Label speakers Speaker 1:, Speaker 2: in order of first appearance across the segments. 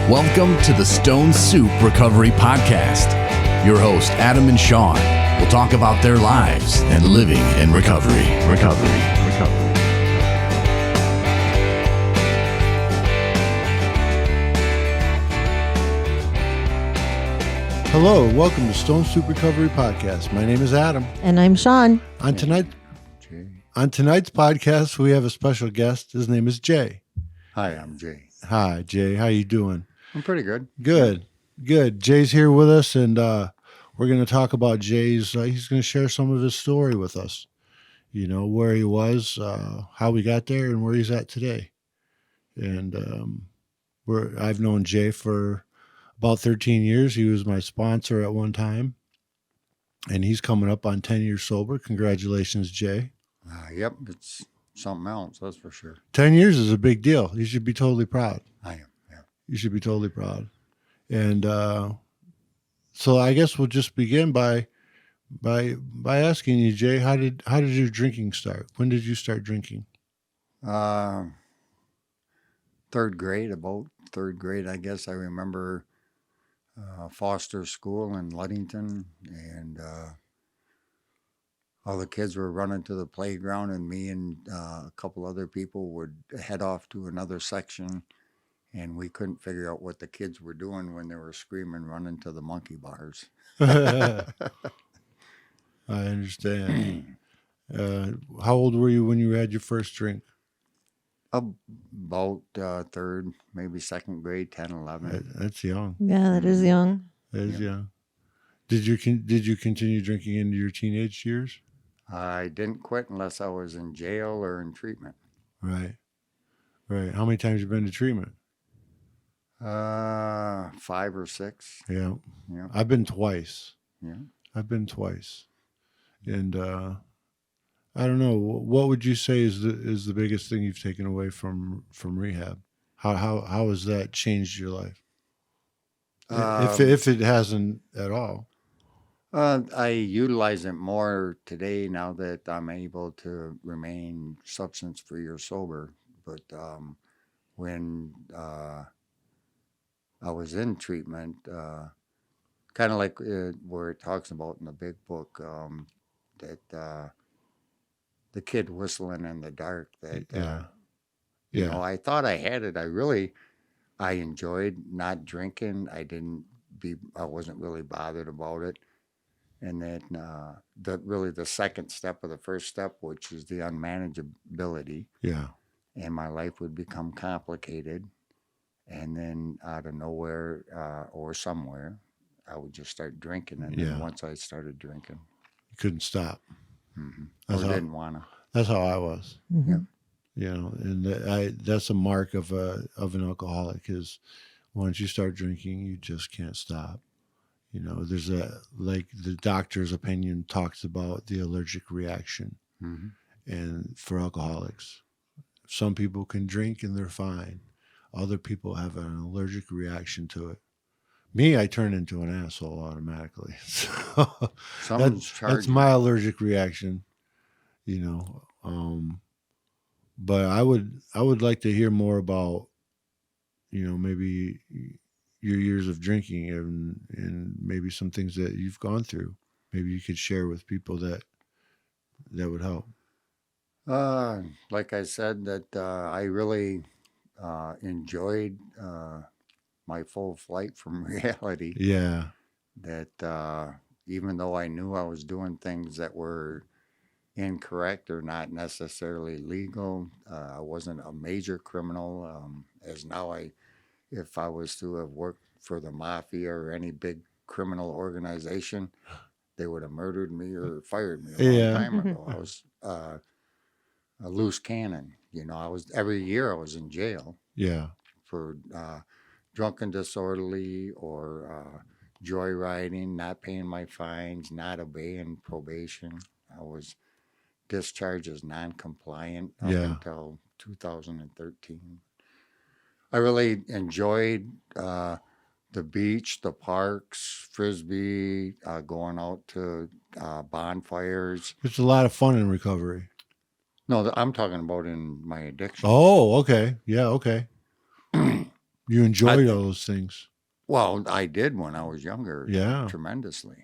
Speaker 1: Welcome to the Stone Soup Recovery Podcast. Your host, Adam and Sean, will talk about their lives and living in recovery.
Speaker 2: Hello, welcome to Stone Soup Recovery Podcast. My name is Adam.
Speaker 3: And I'm Sean.
Speaker 2: On tonight's podcast, we have a special guest. His name is Jay.
Speaker 4: Hi, I'm Jay.
Speaker 2: Hi, Jay. How you doing?
Speaker 4: I'm pretty good.
Speaker 2: Good. Jay's here with us, and we're going to talk about Jay's. He's going to share some of his story with us. You know, where he was, how we got there, and where he's at today. And I've known Jay for about 13 years. He was my sponsor at one time, and he's coming up on 10 years sober. Congratulations, Jay.
Speaker 4: Yep, it's something else, that's for sure.
Speaker 2: 10 years is a big deal. You should be totally proud.
Speaker 4: I am, yeah.
Speaker 2: You should be totally proud. And so I guess we'll just begin by asking you, Jay, how did your drinking start? When did you start drinking?
Speaker 4: Third grade, I guess. I remember Foster School in Ludington, and all the kids were running to the playground, and me and a couple other people would head off to another section, and we couldn't figure out what the kids were doing when they were screaming, running to the monkey bars.
Speaker 2: I understand. How old were you when you had your first drink?
Speaker 4: About third, maybe second grade, 10, 11.
Speaker 2: That's young.
Speaker 3: Yeah, that is young.
Speaker 2: That is young. Did you continue drinking into your teenage years?
Speaker 4: I didn't quit unless I was in jail or in treatment.
Speaker 2: Right. How many times have you been to treatment?
Speaker 4: 5 or 6.
Speaker 2: Yeah.
Speaker 4: Yeah.
Speaker 2: I've been twice.
Speaker 4: Yeah.
Speaker 2: And I don't know. What would you say is the biggest thing you've taken away from rehab? How has that changed your life? If it hasn't at all.
Speaker 4: I utilize it more today now that I'm able to remain substance-free or sober. But when I was in treatment, kind of like where it talks about in the big book, that the kid whistling in the dark, that you know, I thought I had it. I enjoyed not drinking. I wasn't really bothered about it. And then the second step of the first step, which is the unmanageability.
Speaker 2: Yeah.
Speaker 4: And my life would become complicated. And then out of nowhere or somewhere, I would just start drinking. And then once I started drinking,
Speaker 2: You couldn't stop.
Speaker 4: I didn't want to.
Speaker 2: That's how I was.
Speaker 3: Mm-hmm.
Speaker 4: Yeah.
Speaker 2: You know, and that's a mark of an alcoholic is once you start drinking, you just can't stop. You know, there's like the doctor's opinion talks about the allergic reaction.
Speaker 4: Mm-hmm.
Speaker 2: And for alcoholics, some people can drink and they're fine. Other people have an allergic reaction to it. Me, I turn into an asshole automatically. So that's my allergic reaction, you know. But I would like to hear more about, you know, maybe your years of drinking and maybe some things that you've gone through. Maybe you could share with people that would help.
Speaker 4: Like I said, that I really enjoyed my full flight from reality.
Speaker 2: Yeah.
Speaker 4: That even though I knew I was doing things that were incorrect or not necessarily legal, I wasn't a major criminal. As now if I was to have worked for the mafia or any big criminal organization, they would have murdered me or fired me a long time ago. I was a loose cannon. You know, every year I was in jail.
Speaker 2: Yeah.
Speaker 4: For drunken disorderly or joyriding, not paying my fines, not obeying probation. I was discharged as non-compliant up until 2013. I really enjoyed the beach, the parks, Frisbee, going out to bonfires.
Speaker 2: It's a lot of fun in recovery.
Speaker 4: No, I'm talking about in my addiction.
Speaker 2: Oh, okay. Yeah, okay. You enjoyed all those things.
Speaker 4: Well, I did when I was younger.
Speaker 2: Yeah.
Speaker 4: Tremendously.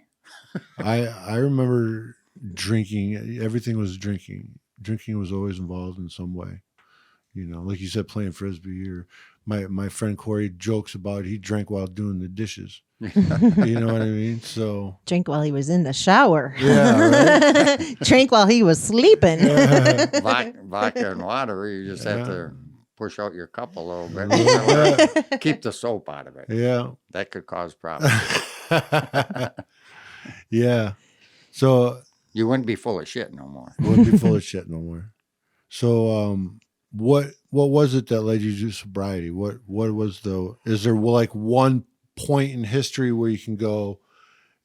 Speaker 2: I remember drinking. Everything was drinking. Drinking was always involved in some way. You know, like you said, playing frisbee. Or my friend Corey jokes about he drank while doing the dishes. You know what I mean? So
Speaker 3: Drink while he was in the shower.
Speaker 2: yeah, right.
Speaker 3: Drink while he was sleeping.
Speaker 4: Vodka and water, you just have to push out your cup a little bit. Keep the soap out of it.
Speaker 2: Yeah.
Speaker 4: That could cause problems.
Speaker 2: Yeah. So
Speaker 4: You wouldn't be full of shit no more.
Speaker 2: wouldn't be full of shit no more. So what was it that led you to sobriety? What was is there like one point in history where you can go,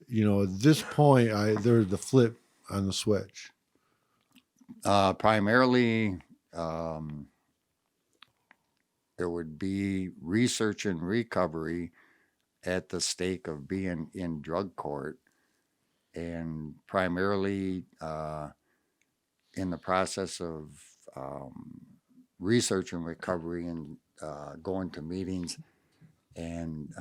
Speaker 2: you know, at this point there's the flip on the switch?
Speaker 4: Primarily, it would be research and recovery at the stake of being in drug court, and primarily in the process of research and recovery and going to meetings. And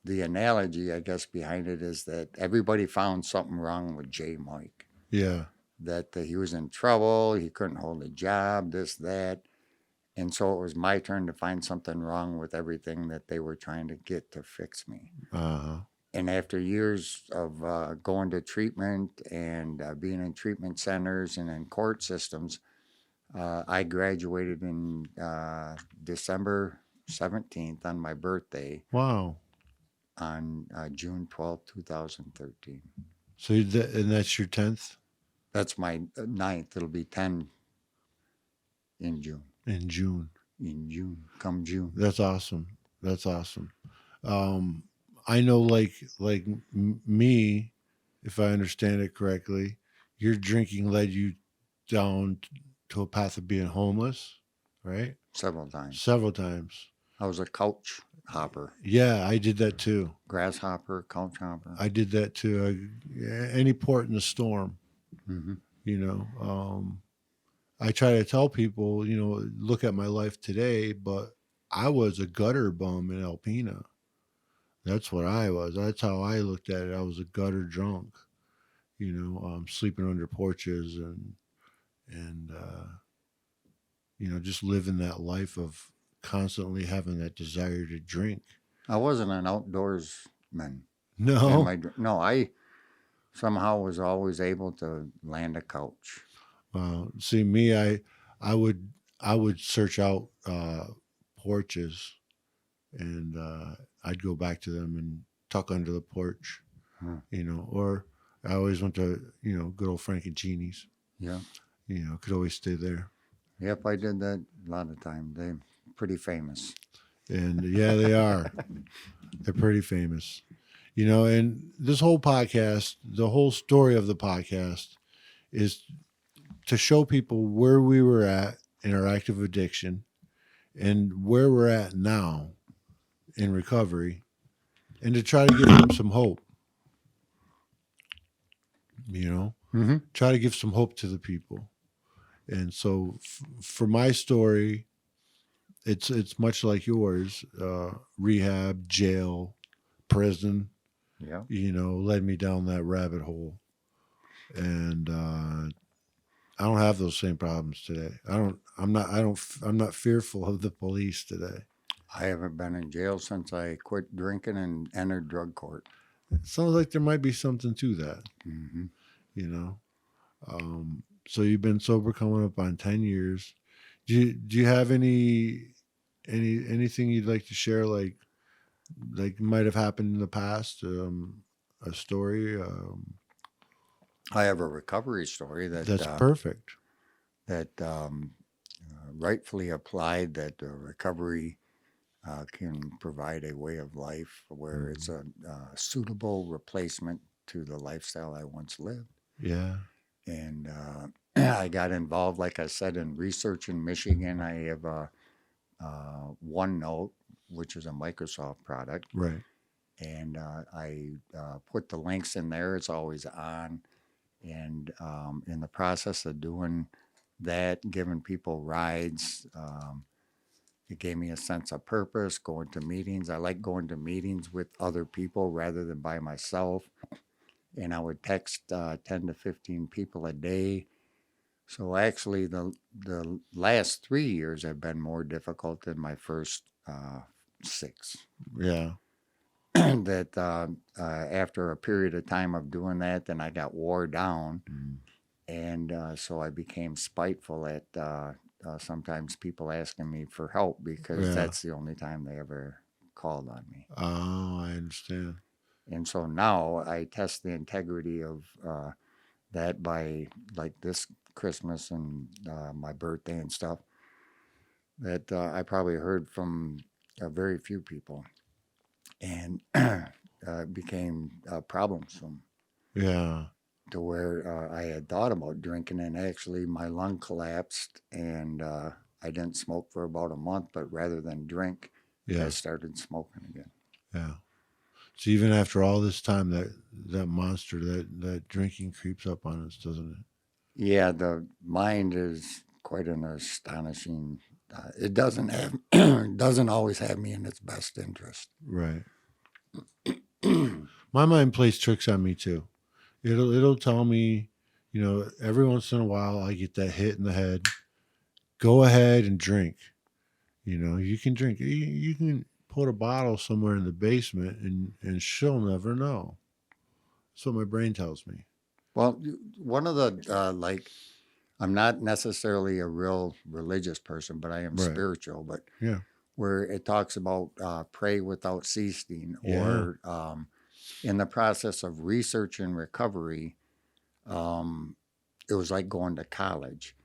Speaker 4: the analogy, I guess, behind it is that everybody found something wrong with J. Mike.
Speaker 2: Yeah.
Speaker 4: That he was in trouble, he couldn't hold a job, this, that. And so it was my turn to find something wrong with everything that they were trying to get to fix me.
Speaker 2: Uh-huh.
Speaker 4: And after years of going to treatment and being in treatment centers and in court systems, I graduated in December 17th on my birthday.
Speaker 2: Wow.
Speaker 4: On June 12th, 2013.
Speaker 2: So and that's your 10th?
Speaker 4: That's my 9th. It'll be 10 in June.
Speaker 2: In June.
Speaker 4: Come June.
Speaker 2: That's awesome. That's awesome. I know, like me, if I understand it correctly, your drinking led you down to a path of being homeless, right?
Speaker 4: Several times.
Speaker 2: Several times.
Speaker 4: I was a couch hopper.
Speaker 2: Yeah, I did that too.
Speaker 4: Grasshopper, couch hopper.
Speaker 2: I did that too. Any port in the storm.
Speaker 4: Mm-hmm.
Speaker 2: You know, I try to tell people, you know, look at my life today, but I was a gutter bum in Alpena. That's what I was. That's how I looked at it. I was a gutter drunk, you know, sleeping under porches and you know, just living that life of constantly having that desire to drink.
Speaker 4: I wasn't an outdoorsman.
Speaker 2: No.
Speaker 4: I somehow was always able to land a couch.
Speaker 2: See, me, I would search out porches, and I'd go back to them and tuck under the porch, you know. Or I always went to, you know, good old Frankenchini's.
Speaker 4: Yeah,
Speaker 2: you know, could always stay there.
Speaker 4: Yep, I did that a lot of time. They're pretty famous.
Speaker 2: And yeah, they are. They're pretty famous. You know, and this whole podcast, the whole story of the podcast is to show people where we were at in our active addiction and where we're at now in recovery, and to try to give them some hope. You know, try to give some hope to the people. And so for my story, it's much like yours, rehab, jail, prison, you know, led me down that rabbit hole. And I don't have those same problems today. I'm not fearful of the police today.
Speaker 4: I haven't been in jail since I quit drinking and entered drug court.
Speaker 2: It sounds like there might be something to that.
Speaker 4: Mm-hmm.
Speaker 2: You know, so you've been sober coming up on 10 years. Do you have anything you'd like to share, like might have happened in the past, a story?
Speaker 4: I have a recovery story
Speaker 2: that's perfect.
Speaker 4: That rightfully applied, that recovery can provide a way of life where it's a suitable replacement to the lifestyle I once lived.
Speaker 2: Yeah.
Speaker 4: And I got involved, like I said, in research in Michigan. I have OneNote, which is a Microsoft product.
Speaker 2: Right.
Speaker 4: And I put the links in there. It's always on. And in the process of doing that, giving people rides, It gave me a sense of purpose, going to meetings. I like going to meetings with other people rather than by myself. And I would text 10 to 15 people a day. So actually, the last 3 years have been more difficult than my first 6.
Speaker 2: Yeah.
Speaker 4: That after a period of time of doing that, then I got wore down. And so I became spiteful at sometimes people asking me for help because
Speaker 2: Yeah.
Speaker 4: that's the only time they ever called on me.
Speaker 2: Oh, I understand.
Speaker 4: And so now I test the integrity of that by like this Christmas and my birthday and stuff, that I probably heard from very few people, and became problems from
Speaker 2: Yeah.
Speaker 4: to where I had thought about drinking, and actually my lung collapsed, and I didn't smoke for about a month, but rather than drink, I
Speaker 2: Yeah.
Speaker 4: started smoking again.
Speaker 2: Yeah. So even after all this time, that monster, that drinking creeps up on us, doesn't it?
Speaker 4: Yeah, the mind is quite an astonishing. It doesn't have doesn't always have me in its best interest.
Speaker 2: Right. My mind plays tricks on me too. It'll tell me, every once in a while I get that hit in the head. Go ahead and drink. You can drink. You can put a bottle somewhere in the basement, and she'll never know. That's what my brain tells me.
Speaker 4: Well, one of the I'm not necessarily a real religious person, but I am
Speaker 2: Right.
Speaker 4: spiritual. But
Speaker 2: Yeah.
Speaker 4: where it talks about pray without ceasing,
Speaker 2: Yeah.
Speaker 4: or in the process of research and recovery, it was like going to college.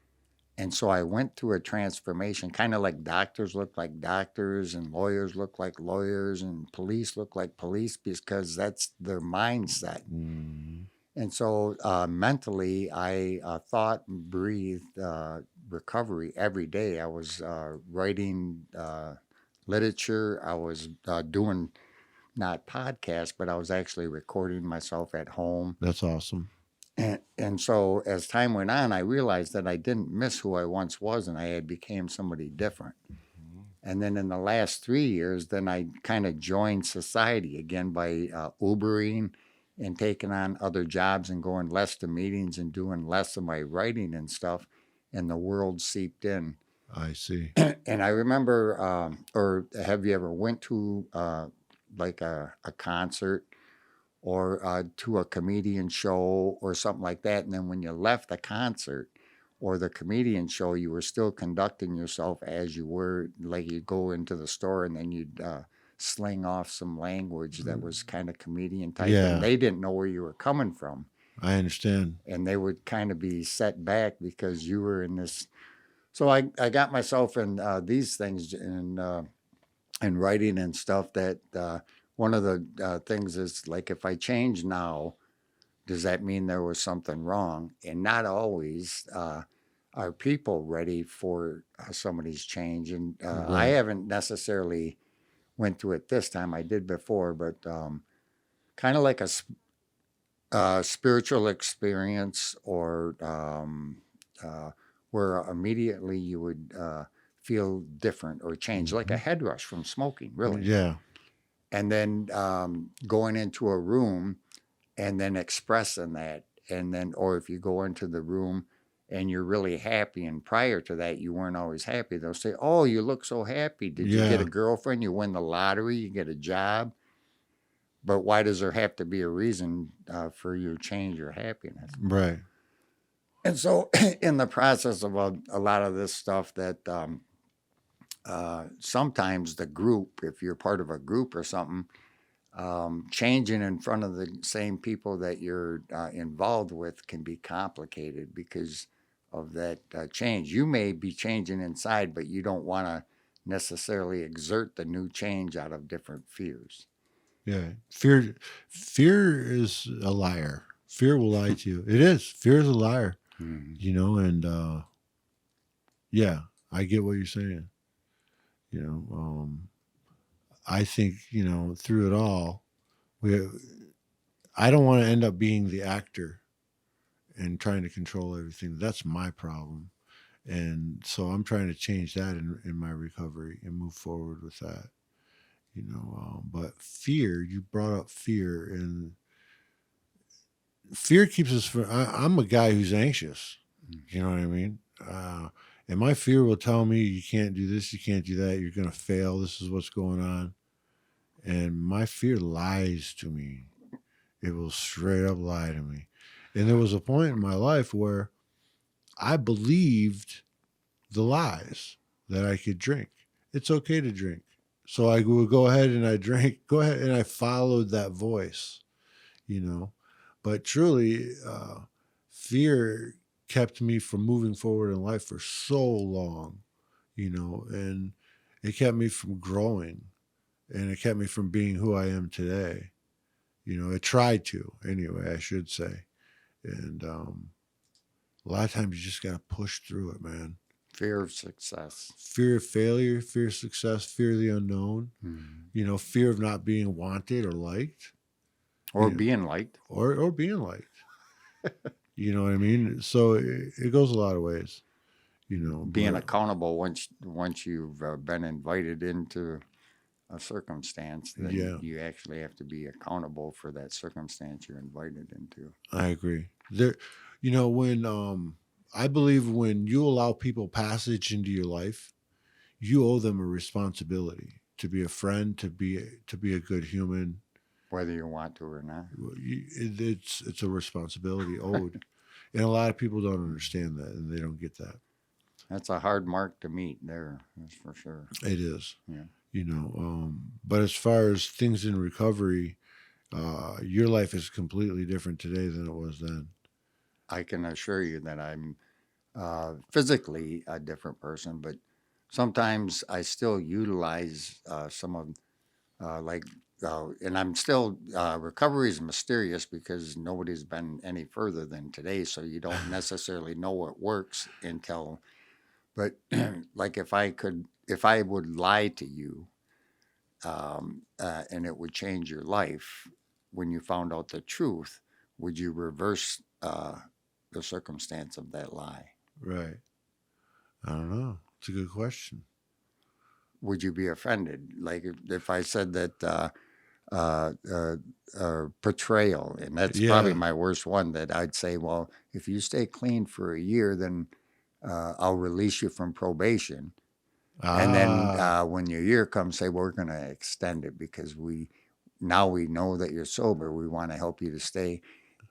Speaker 4: And so I went through a transformation, kind of like doctors look like doctors and lawyers look like lawyers and police look like police, because that's their mindset.
Speaker 2: Mm.
Speaker 4: And so mentally, I thought and breathed recovery every day. I was writing literature. I was doing not podcasts, but I was actually recording myself at home.
Speaker 2: That's awesome.
Speaker 4: And so as time went on, I realized that I didn't miss who I once was, and I had became somebody different. And then in the last 3 years, then I kind of joined society again by Ubering and taking on other jobs and going less to meetings and doing less of my writing and stuff. And the world seeped in.
Speaker 2: I see.
Speaker 4: And I remember, or have you ever went to like a concert or to a comedian show or something like that? And then when you left the concert or the comedian show, you were still conducting yourself as you were, like you'd go into the store and then you'd sling off some language that was kind of comedian type.
Speaker 2: Yeah.
Speaker 4: And they didn't know where you were coming from.
Speaker 2: I understand.
Speaker 4: And they would kind of be set back because you were in this. So I got myself in these things in writing and stuff that one of the things is like, if I change now, does that mean there was something wrong? And not always are people ready for somebody's change. And I
Speaker 2: Right.
Speaker 4: haven't necessarily went through it this time. I did before, but kind of like a spiritual experience, or where immediately you would feel different or change, like a head rush from smoking, really.
Speaker 2: Yeah.
Speaker 4: And then going into a room and then expressing that. And then, or if you go into the room and you're really happy, and prior to that, you weren't always happy, they'll say, "Oh, you look so happy. Did you get
Speaker 2: Yeah.
Speaker 4: a girlfriend? You win the lottery? You get a job?" But why does there have to be a reason for you to change your happiness?
Speaker 2: Right.
Speaker 4: And so, in the process of a lot of this stuff, that sometimes the group, if you're part of a group or something, changing in front of the same people that you're involved with can be complicated because of that change. You may be changing inside, but you don't want to necessarily exert the new change out of different fears.
Speaker 2: Yeah. Fear is a liar. Fear will lie to you. It is. Fear is a liar. And yeah, I get what you're saying. I think, through it all, I don't want to end up being the actor and trying to control everything. That's my problem. And so I'm trying to change that in my recovery and move forward with that. But fear, you brought up fear, and fear keeps us from, I'm a guy who's anxious. You know what I mean? And my fear will tell me, you can't do this, you can't do that, you're going to fail, this is what's going on. And my fear lies to me. It will straight up lie to me. And there was a point in my life where I believed the lies that I could drink. It's okay to drink. So I would go ahead and I drank, go ahead and I followed that voice, But truly, fear kept me from moving forward in life for so long, and it kept me from growing, and it kept me from being who I am today. It tried to, anyway, I should say. And a lot of times you just got to push through it, man.
Speaker 4: Fear of success.
Speaker 2: Fear of failure, fear of success, fear of the unknown, fear of not being wanted or liked.
Speaker 4: Or being liked.
Speaker 2: Or being liked. You know what I mean? So it goes a lot of ways,
Speaker 4: Being accountable once you've been invited into a circumstance, then you actually have to be accountable for that circumstance you're invited into.
Speaker 2: I agree. When I believe when you allow people passage into your life, you owe them a responsibility to be a friend, to be a good human.
Speaker 4: Whether you want to or not.
Speaker 2: It's a responsibility owed. And a lot of people don't understand that, and they don't get that.
Speaker 4: That's a hard mark to meet there, that's for sure.
Speaker 2: It is.
Speaker 4: Yeah.
Speaker 2: But as far as things in recovery, your life is completely different today than it was then.
Speaker 4: I can assure you that I'm physically a different person, but sometimes I still utilize some of and I'm still, recovery is mysterious because nobody's been any further than today. So you don't necessarily know what works but like if I would lie to you, and it would change your life when you found out the truth, would you reverse the circumstance of that lie?
Speaker 2: Right. I don't know. It's a good question.
Speaker 4: Would you be offended? Like if I said that portrayal, and that's probably my worst one, that I'd say, well, if you stay clean for a year, then I'll release you from probation. And then when your year comes, say, we're going to extend it because we know that you're sober. We want to help you to stay.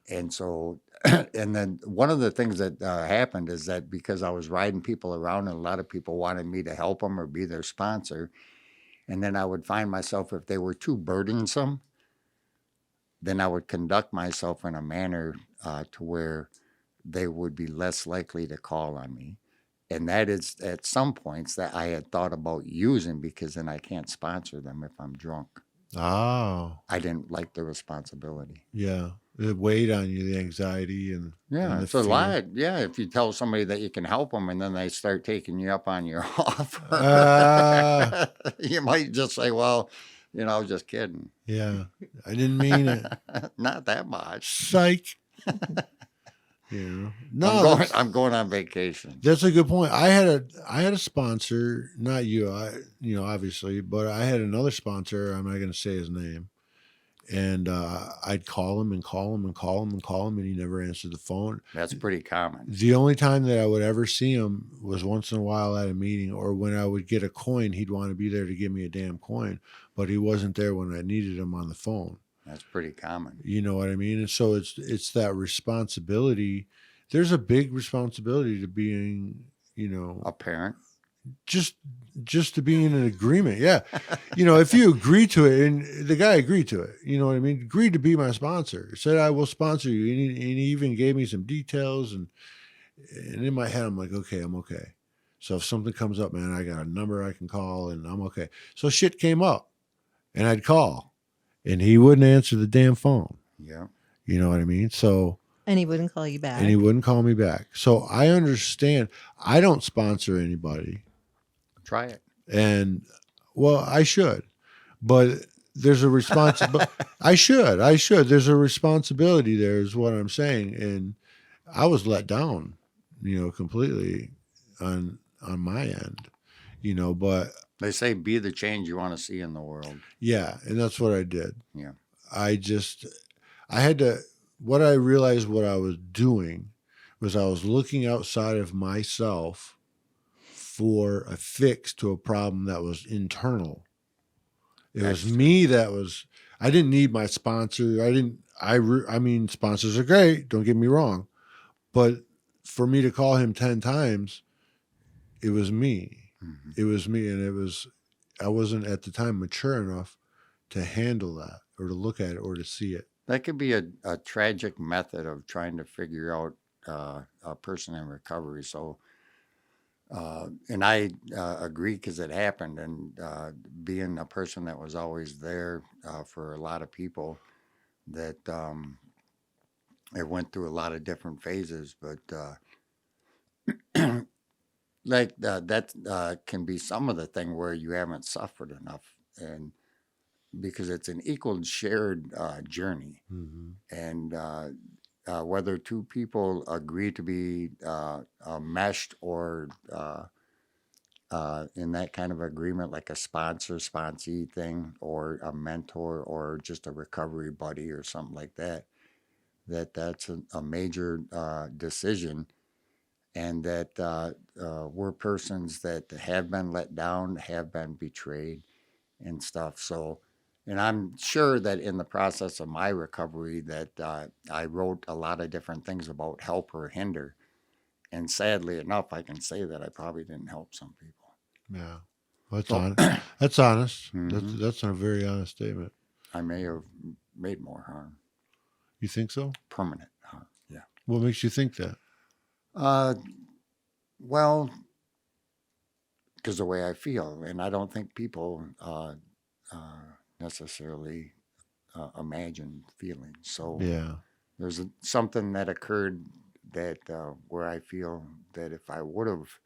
Speaker 4: And so, and then one of the things that happened is that because I was riding people around and a lot of people wanted me to help them or be their sponsor, and then I would find myself, if they were too burdensome, then I would conduct myself in a manner to where they would be less likely to call on me. And that is at some points that I had thought about using, because then I can't sponsor them if I'm drunk.
Speaker 2: Oh.
Speaker 4: I didn't like the responsibility.
Speaker 2: Yeah. It weighed on you, the anxiety and the
Speaker 4: it's a
Speaker 2: fear.
Speaker 4: lot. Yeah, if you tell somebody that you can help them and then they start taking you up on your offer, you might just say, well, just kidding.
Speaker 2: Yeah. I didn't mean it.
Speaker 4: Not that much.
Speaker 2: Psych. No,
Speaker 4: I'm going on vacation.
Speaker 2: That's a good point. I had a sponsor, not you, obviously, but I had another sponsor. I'm not going to say his name. And I'd call him and call him and call him and call him, and he never answered the phone.
Speaker 4: That's pretty common.
Speaker 2: The only time that I would ever see him was once in a while at a meeting, or when I would get a coin, he'd want to be there to give me a damn coin, but he wasn't there when I needed him on the phone.
Speaker 4: That's pretty common.
Speaker 2: You know what I mean? And so it's that responsibility. There's a big responsibility to being,
Speaker 4: a parent.
Speaker 2: Just to be in an agreement. Yeah. If you agree to it, and the guy agreed to it, you know what I mean? Agreed to be my sponsor. Said, I will sponsor you. And he even gave me some details. And in my head, I'm like, okay, I'm okay. So if something comes up, man, I got a number I can call and I'm okay. So shit came up and I'd call and he wouldn't answer the damn phone.
Speaker 4: Yeah.
Speaker 2: You know what I mean? So.
Speaker 3: And he wouldn't call you back.
Speaker 2: And he wouldn't call me back. So I understand. I don't sponsor anybody.
Speaker 4: Try it.
Speaker 2: And, well, I should. But there's a responsibility. I should. There's a responsibility there is what I'm saying. And I was let down, completely. on my end, you know, but
Speaker 4: They say be the change you want to see in the world.
Speaker 2: yeah, and that's what I did.
Speaker 4: Yeah.
Speaker 2: What I realized what I was doing was I was looking outside of myself for a fix to a problem that was internal. It was me I didn't need my sponsor. I mean, sponsors are great, don't get me wrong. But for me to call him 10 times, it was me.
Speaker 4: Mhm.
Speaker 2: It was me. And I wasn't at the time mature enough to handle that or to look at it or to see it.
Speaker 4: That could be a tragic method of trying to figure out a person in recovery. So, and I agree because it happened. And being a person that was always there for a lot of people, that it went through a lot of different phases. But that can be some of the thing where you haven't suffered enough, and because it's an equal shared journey. And whether two people agree to be meshed or in that kind of agreement, like a sponsee thing, or a mentor, or just a recovery buddy or something like that, that's a major decision. And that we're persons that have been let down, have been betrayed and stuff. So, and I'm sure that in the process of my recovery that I wrote a lot of different things about help or hinder. And sadly enough, I can say that I probably didn't help some people.
Speaker 2: Yeah. Well,
Speaker 4: So-
Speaker 2: that's honest.
Speaker 4: Mhm.
Speaker 2: That's a very honest statement.
Speaker 4: I may have made more harm,
Speaker 2: You think so?
Speaker 4: permanent harm. Yeah.
Speaker 2: What makes you think that?
Speaker 4: Well, because the way I feel, and I don't think people necessarily imagine feelings. So
Speaker 2: Yeah.
Speaker 4: there's something that occurred that where I feel that if I would have,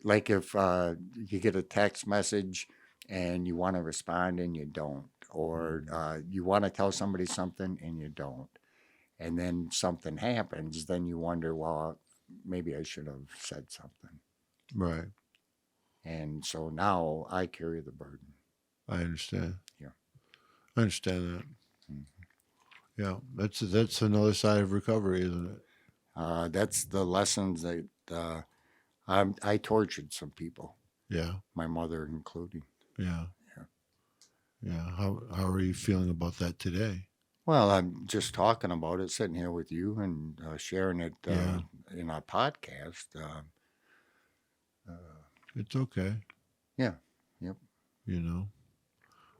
Speaker 4: like if you get a text message and you want to respond and you don't, or you want to tell somebody something and you don't, and then something happens, then you wonder, well, maybe I should have said something.
Speaker 2: Right.
Speaker 4: And so now I carry the burden.
Speaker 2: I understand.
Speaker 4: Yeah.
Speaker 2: I understand that.
Speaker 4: Mhm.
Speaker 2: Yeah. That's another side of recovery, isn't it?
Speaker 4: That's the lessons that I tortured some people,
Speaker 2: Yeah.
Speaker 4: my mother including.
Speaker 2: Yeah.
Speaker 4: Yeah.
Speaker 2: Yeah. How are you feeling about that today?
Speaker 4: Well, I'm just talking about it, sitting here with you and sharing it
Speaker 2: Yeah.
Speaker 4: in our podcast.
Speaker 2: It's okay.
Speaker 4: Yeah. Yep.
Speaker 2: You know,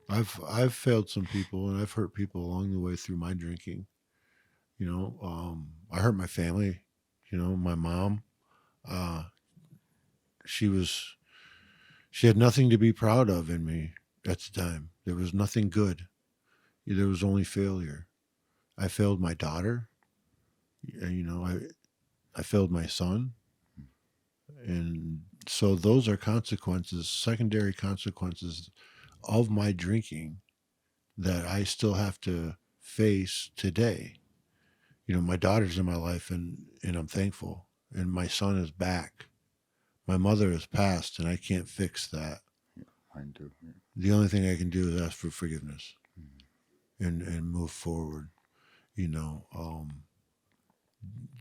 Speaker 2: I've failed some people and I've hurt people along the way through my drinking. You know, I hurt my family. You know, my mom. She had nothing to be proud of in me at the time. There was nothing good. There was only failure. I failed my daughter. You know, I failed my son. And so those are consequences, secondary consequences of my drinking that I still have to face today. You know, my daughter's in my life and I'm thankful. And my son is back. My mother has passed and I can't fix that.
Speaker 4: Mine too. Yeah.
Speaker 2: The only thing I can do is ask for forgiveness and move forward. You know,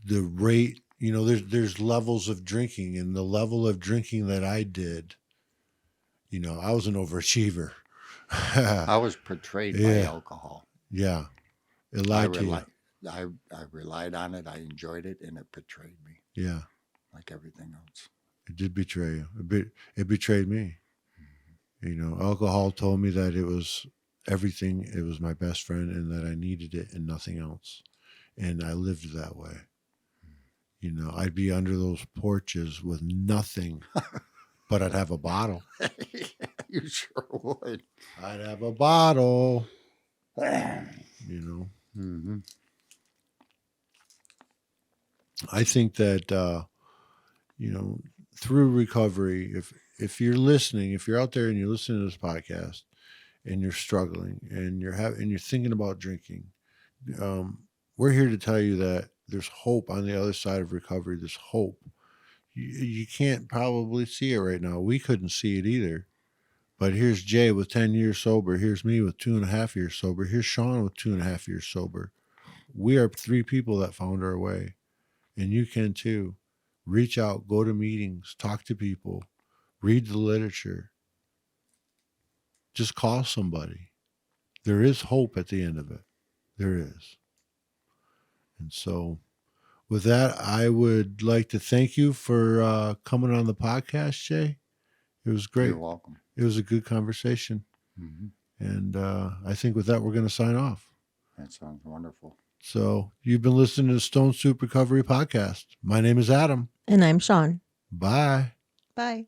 Speaker 2: the rate, you know, there's levels of drinking, and the level of drinking that I did, you know, I was an overachiever.
Speaker 4: I was portrayed by
Speaker 2: Yeah.
Speaker 4: alcohol.
Speaker 2: Yeah. It
Speaker 4: I,
Speaker 2: lied to you.
Speaker 4: I relied on it. I enjoyed it, and it betrayed me
Speaker 2: Yeah.
Speaker 4: like everything else.
Speaker 2: It did betray you. It betrayed me. You know, alcohol told me that it was everything. It was my best friend and that I needed it and nothing else. And I lived that way. You know, I'd be under those porches with nothing, but I'd have a bottle.
Speaker 4: You sure would.
Speaker 2: I'd have a bottle, you know.
Speaker 4: Mm-hmm.
Speaker 2: I think that, you know, through recovery, if you're listening, if you're out there and you're listening to this podcast and you're struggling and you're thinking about drinking, we're here to tell you that there's hope on the other side of recovery. There's hope. you can't probably see it right now. We couldn't see it either. But here's Jay with 10 years sober. Here's me with 2.5 years sober. Here's Sean with 2.5 years sober. We are 3 people that found our way. And you can too. Reach out, go to meetings, talk to people, read the literature. Just call somebody. There is hope at the end of it. There is. And so with that, I would like to thank you for coming on the podcast, Jay. It was great.
Speaker 4: You're welcome.
Speaker 2: It was a good conversation.
Speaker 4: Hmm.
Speaker 2: And I think with that, we're going to sign off.
Speaker 4: That sounds wonderful.
Speaker 2: So you've been listening to the Stone Soup Recovery Podcast. My name is Adam.
Speaker 3: And I'm Sean.
Speaker 2: Bye.
Speaker 3: Bye.